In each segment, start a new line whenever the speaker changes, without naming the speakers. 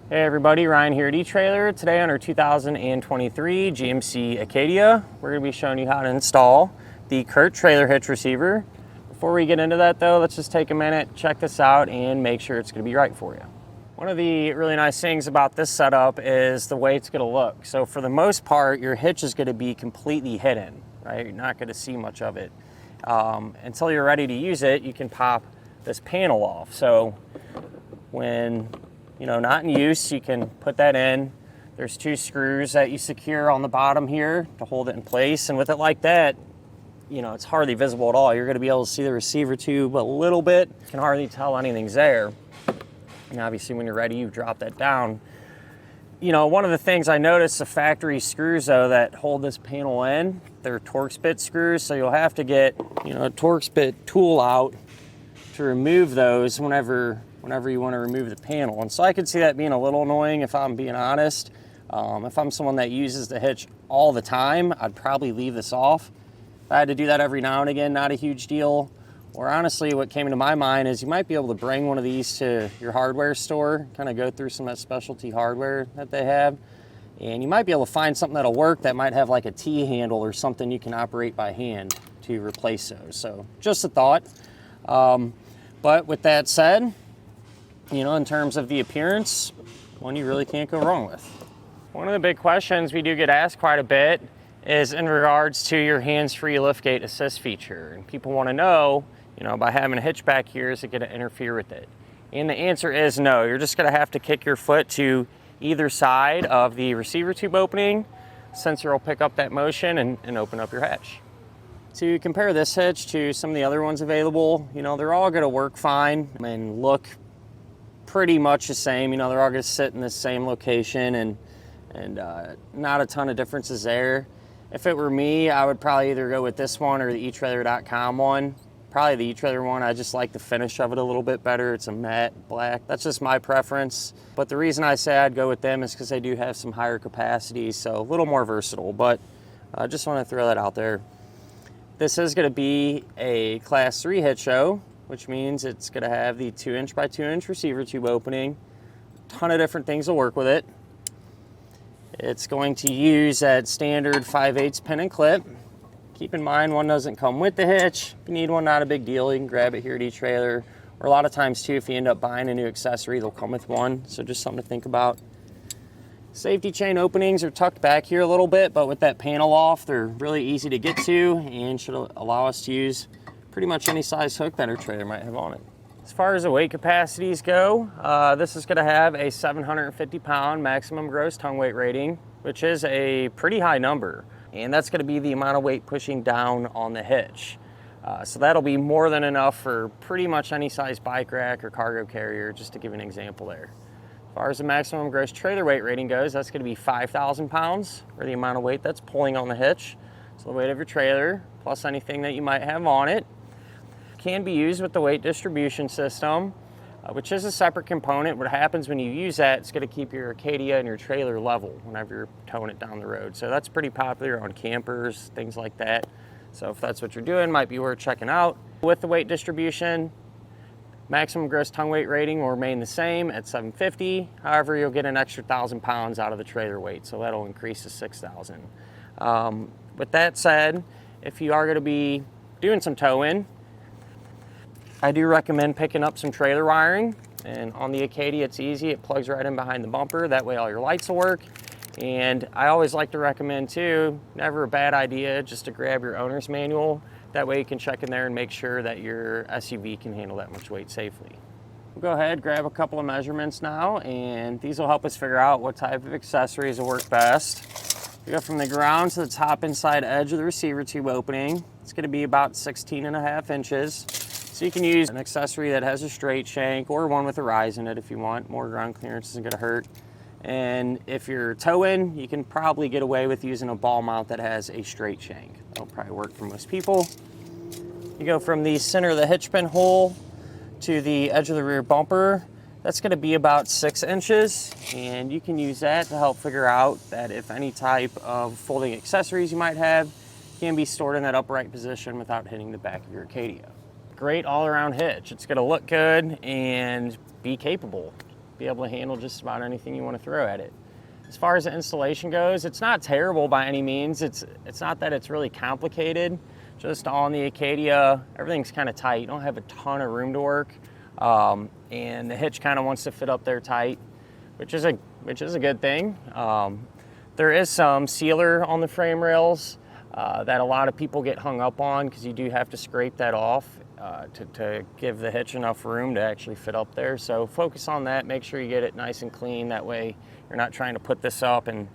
Hey everybody, Ryan here at Etrailer. Today on our 2023 GMC Acadia, we're going to be showing you how to install the CURT Trailer Hitch Receiver. Before we get into that though, let's just take a minute, check this out, and make sure it's going to be right for you. One of the really nice things about this setup is the way it's going to look. So for the most part, your hitch is going to be completely hidden, right? You're not going to see much of it. Until you're ready to use it, you can pop this panel off. So when not in use, you can put that in. There's two screws that you secure on the bottom here to hold it in place. And with it like that, it's hardly visible at all. You're gonna be able to see the receiver tube a little bit. You can hardly tell anything's there. And obviously when you're ready, you drop that down. One of the things I noticed, the factory screws though that hold this panel in, they're Torx bit screws. So you'll have to get, a Torx bit tool out to remove those whenever you want to remove the panel. And so I could see that being a little annoying if I'm being honest. If I'm someone that uses the hitch all the time, I'd probably leave this off. If I had to do that every now and again, not a huge deal. Or honestly, what came into my mind is you might be able to bring one of these to your hardware store, kind of go through some of that specialty hardware that they have. And you might be able to find something that'll work that might have like a T-handle or something you can operate by hand to replace those. So just a thought. But with that said, in terms of the appearance, one you really can't go wrong with. One of the big questions we do get asked quite a bit is in regards to your hands-free liftgate assist feature. And people want to know, by having a hitch back here, is it going to interfere with it? And the answer is no. You're just going to have to kick your foot to either side of the receiver tube opening. Sensor will pick up that motion and open up your hatch. To compare this hitch to some of the other ones available, they're all going to work fine and look pretty much the same. They're all going to sit in the same location and not a ton of differences there. If it were me, I would probably either go with this one or the Etrailer.com one. Probably the Etrailer one. I just like the finish of it a little bit better. It's a matte black. That's just my preference. But the reason I say I'd go with them is because they do have some higher capacity, so a little more versatile. But I just want to throw that out there. This is going to be a Class 3 hitch show, which means it's going to have the 2" by 2" receiver tube opening. A ton of different things will work with it. It's going to use that standard 5/8 pin and clip. Keep in mind, one doesn't come with the hitch. If you need one, not a big deal. You can grab it here at Etrailer. Or a lot of times too, if you end up buying a new accessory, they'll come with one. So just something to think about. Safety chain openings are tucked back here a little bit, but with that panel off, they're really easy to get to and should allow us to use pretty much any size hook that our trailer might have on it. As far as the weight capacities go, this is going to have a 750-pound maximum gross tongue weight rating, which is a pretty high number. And that's going to be the amount of weight pushing down on the hitch. So that'll be more than enough for pretty much any size bike rack or cargo carrier, just to give an example there. As far as the maximum gross trailer weight rating goes, that's going to be 5,000 pounds for the amount of weight that's pulling on the hitch. So the weight of your trailer plus anything that you might have on it. Can be used with the weight distribution system, which is a separate component. What happens when you use that, it's going to keep your Acadia and your trailer level whenever you're towing it down the road. So that's pretty popular on campers, things like that. So if that's what you're doing, might be worth checking out. With the weight distribution, maximum gross tongue weight rating will remain the same at 750. However, you'll get an extra 1,000 pounds out of the trailer weight, so that'll increase to 6,000. With that said, if you are going to be doing some towing, I do recommend picking up some trailer wiring. And on the Acadia, it's easy. It plugs right in behind the bumper. That way all your lights will work. And I always like to recommend too, never a bad idea just to grab your owner's manual. That way you can check in there and make sure that your SUV can handle that much weight safely. We'll go ahead, grab a couple of measurements now, and these will help us figure out what type of accessories will work best. We go from the ground to the top inside edge of the receiver tube opening. It's going to be about 16.5 inches. So you can use an accessory that has a straight shank or one with a rise in it if you want. More ground clearance isn't going to hurt. And if you're towing, you can probably get away with using a ball mount that has a straight shank. That'll probably work for most people. You go from the center of the hitch pin hole to the edge of the rear bumper. That's going to be about 6 inches, and you can use that to help figure out that if any type of folding accessories you might have can be stored in that upright position without hitting the back of your Acadia. Great all-around hitch. It's going to look good and be capable. be able to handle just about anything you want to throw at it. As far as the installation goes, it's not terrible by any means. It's not that it's really complicated. Just on the Acadia, everything's kind of tight. You don't have a ton of room to work, and the hitch kind of wants to fit up there tight, which is a good thing. There is some sealer on the frame rails that a lot of people get hung up on, because you do have to scrape that off to give the hitch enough room to actually fit up there. So focus on that. Make sure you get it nice and clean. That way you're not trying to put this up and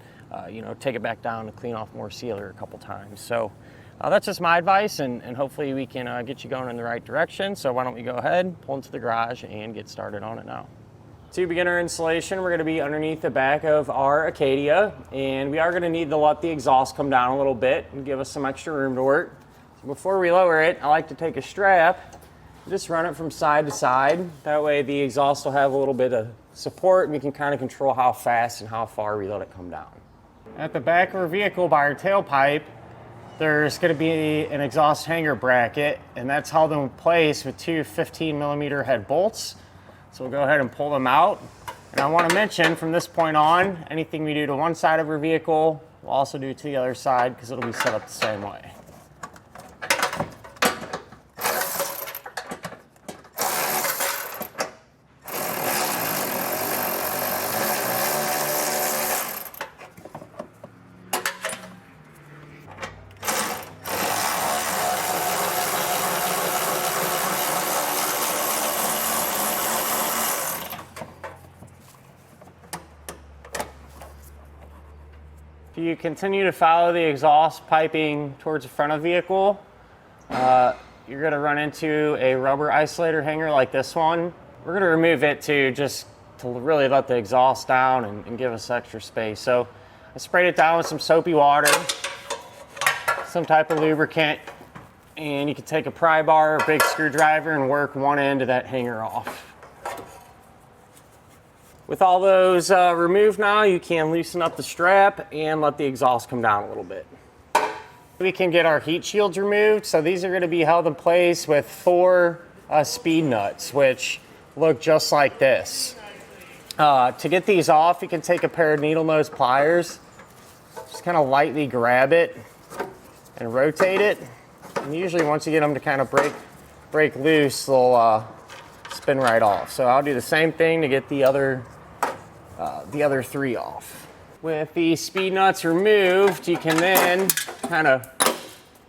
take it back down to clean off more sealer a couple times. So that's just my advice, and hopefully we can get you going in the right direction. So why don't we go ahead, pull into the garage, and get started on it now. To begin our installation, we're going to be underneath the back of our Acadia, and we are going to need to let the exhaust come down a little bit and give us some extra room to work. So before we lower it, I like to take a strap and just run it from side to side. That way the exhaust will have a little bit of support, and we can kind of control how fast and how far we let it come down. At the back of our vehicle by our tailpipe, there's going to be an exhaust hanger bracket, and that's held in place with two 15mm head bolts. So we'll go ahead and pull them out. And I want to mention, from this point on, anything we do to one side of our vehicle, we'll also do to the other side, because it'll be set up the same way. If you continue to follow the exhaust piping towards the front of the vehicle, you're going to run into a rubber isolator hanger like this one. We're going to remove it to really let the exhaust down and give us extra space. So I sprayed it down with some soapy water, some type of lubricant, and you can take a pry bar or a big screwdriver and work one end of that hanger off. With all those removed now, you can loosen up the strap and let the exhaust come down a little bit. We can get our heat shields removed. So these are going to be held in place with 4 speed nuts, which look just like this. To get these off, you can take a pair of needle nose pliers, just kind of lightly grab it and rotate it. And usually once you get them to kind of break loose, they'll spin right off. So I'll do the same thing to get the other 3 off. With the speed nuts removed, you can then kind of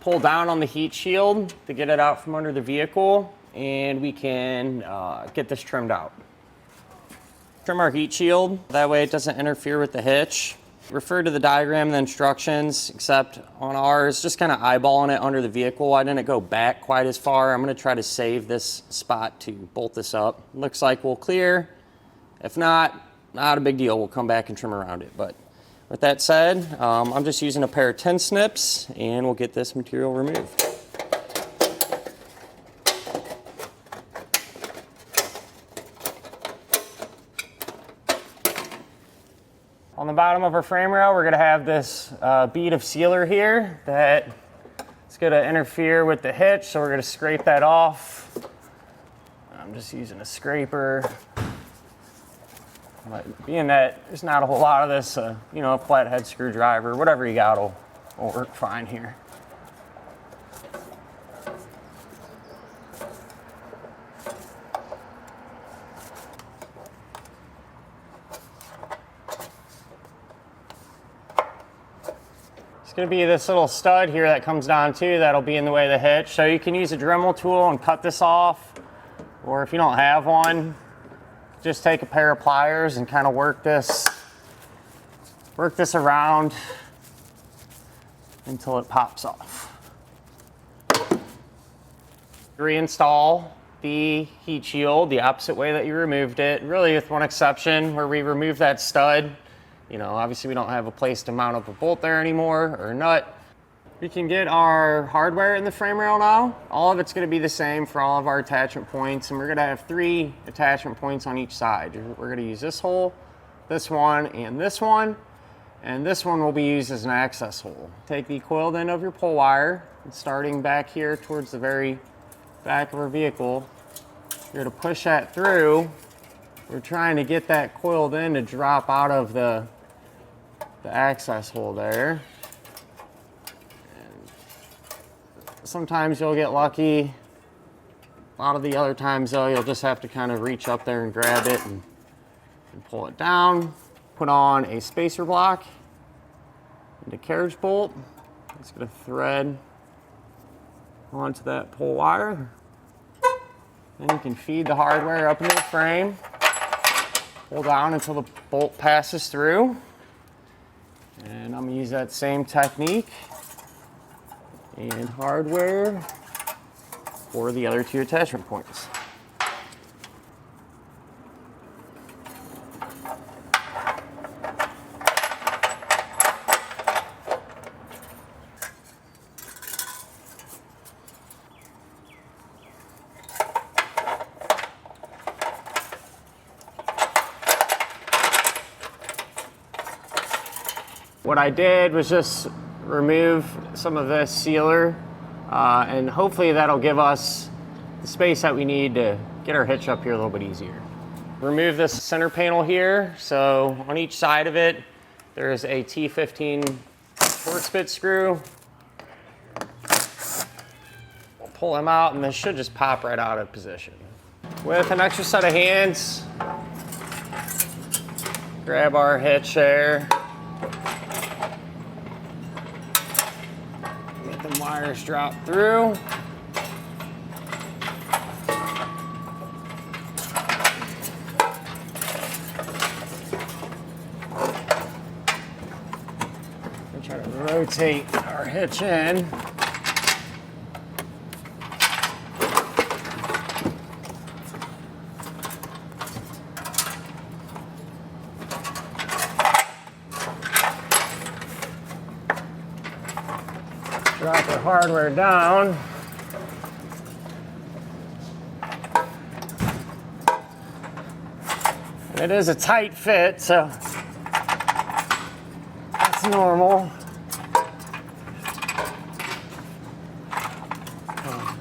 pull down on the heat shield to get it out from under the vehicle, and we can get this trimmed out. Trim our heat shield, that way it doesn't interfere with the hitch. Refer to the diagram and the instructions, except on ours, just kind of eyeballing it under the vehicle. I didn't go back quite as far. I'm going to try to save this spot to bolt this up. Looks like we'll clear. If not a big deal. We'll come back and trim around it. But with that said, I'm just using a pair of 10 snips, and we'll get this material removed. On the bottom of our frame rail, we're going to have this bead of sealer here that is going to interfere with the hitch, so we're going to scrape that off. I'm just using a scraper. But being that there's not a whole lot of this, a flathead screwdriver, whatever you got will work fine here. It's going to be this little stud here that comes down too, that'll be in the way of the hitch. So you can use a Dremel tool and cut this off, or if you don't have one, just take a pair of pliers and kind of work this around until it pops off. Reinstall the heat shield the opposite way that you removed it, really with one exception where we removed that stud. Obviously we don't have a place to mount up a bolt there anymore, or a nut. We can get our hardware in the frame rail now. All of it's going to be the same for all of our attachment points, and we're going to have 3 attachment points on each side. We're going to use this hole, this one, and this one will be used as an access hole. Take the coiled end of your pull wire, and starting back here towards the very back of our vehicle, you're going to push that through We're trying to get that coiled in to drop out of the access hole there. And sometimes you'll get lucky. A lot of the other times though, you'll just have to kind of reach up there and grab it and pull it down. Put on a spacer block and a carriage bolt. It's going to thread onto that pull wire. Then you can feed the hardware up into the frame. Pull down until the bolt passes through. And I'm going to use that same technique and hardware for the other two attachment points. What I did was just remove some of this sealer and hopefully that'll give us the space that we need to get our hitch up here a little bit easier. Remove this center panel here. So on each side of it, there's a T15 short spit screw. We'll pull them out and this should just pop right out of position. With an extra set of hands, grab our hitch there. The wires drop through. We try to rotate our hitch in. Drop the hardware down. And it is a tight fit, so that's normal.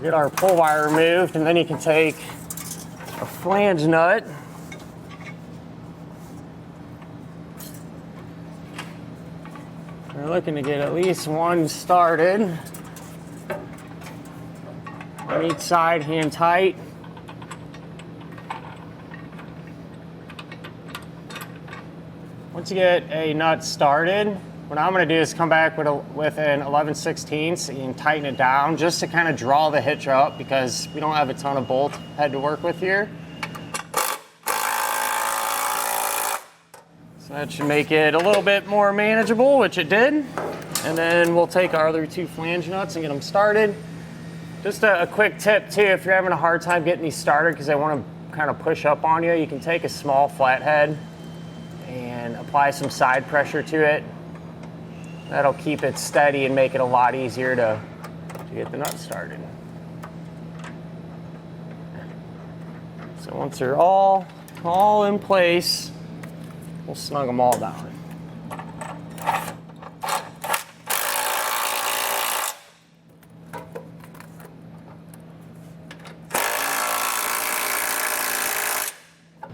Get our pull wire removed, and then you can take a flange nut. We're looking to get at least one started. On each side, hand tight. Once you get a nut started, what I'm going to do is come back with an 11/16 and tighten it down just to kind of draw the hitch up because we don't have a ton of bolt head to work with here. So that should make it a little bit more manageable, which it did. And then we'll take our other two flange nuts and get them started. Just a quick tip too, if you're having a hard time getting these started because they want to kind of push up on you, you can take a small flathead and apply some side pressure to it. That'll keep it steady and make it a lot easier to get the nut started. So once they're all in place, we'll snug them all down.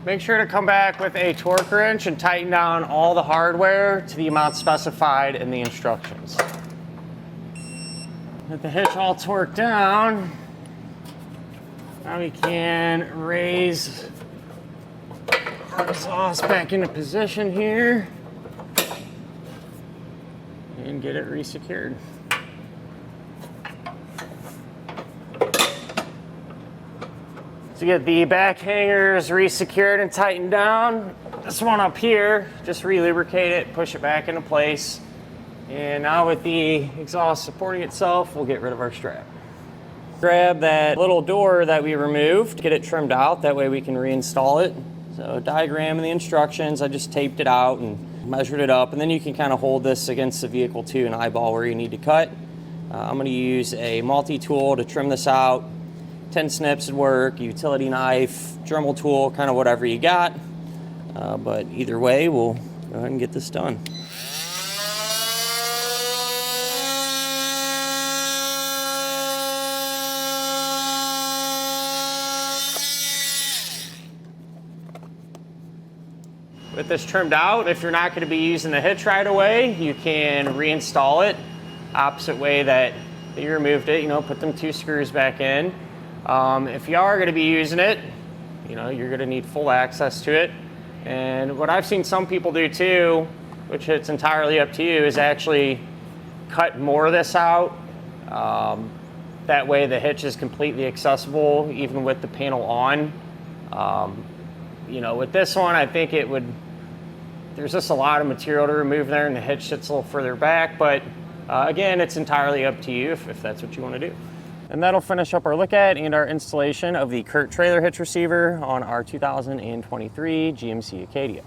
Make sure to come back with a torque wrench and tighten down all the hardware to the amount specified in the instructions. With the hitch all torqued down, now we can raise our exhaust back into position here and get it resecured. To get the back hangers resecured and tightened down, this one up here, just re-lubricate it, push it back into place. And now with the exhaust supporting itself, we'll get rid of our strap. Grab that little door that we removed, get it trimmed out, that way we can reinstall it. So diagram and the instructions, I just taped it out and measured it up, and then you can kind of hold this against the vehicle too and eyeball where you need to cut. I'm going to use a multi-tool to trim this out. 10 snips would work, utility knife, Dremel tool, kind of whatever you got. But either way, we'll go ahead and get this done. With this trimmed out, if you're not going to be using the hitch right away, you can reinstall it opposite way that you removed it. You know, put them 2 screws back in. If you are going to be using it, you know, you're going to need full access to it. And what I've seen some people do too, which it's entirely up to you, is actually cut more of this out. That way the hitch is completely accessible even with the panel on. You know, with this one, I think there's just a lot of material to remove there, and the hitch sits a little further back, but again, it's entirely up to you if that's what you want to do. And that'll finish up our look at and our installation of the CURT Trailer Hitch Receiver on our 2023 GMC Acadia.